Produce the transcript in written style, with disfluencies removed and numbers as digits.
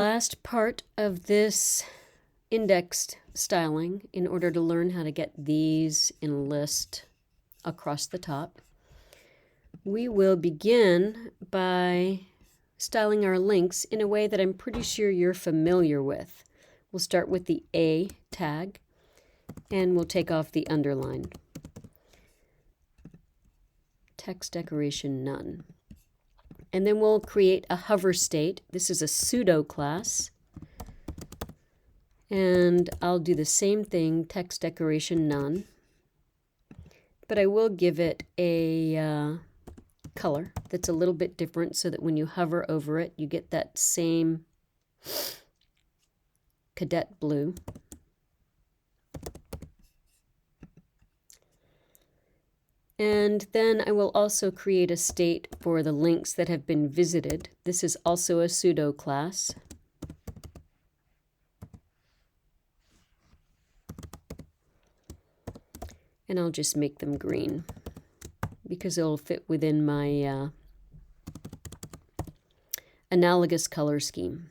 Last part of this indexed styling, in order to learn how to get these in a list across the top, we will begin by styling our links in a way that I'm pretty sure you're familiar with. We'll start with the A tag, and we'll take off the underline. Text decoration none. And then we'll create a hover state. This is a pseudo class. And I'll do the same thing, text decoration none. But I will give it a color that's a little bit different so that when you hover over it, you get that same cadet blue. And then I will also create a state for the links that have been visited. This is also a pseudo class. And I'll just make them green because it'll fit within my analogous color scheme.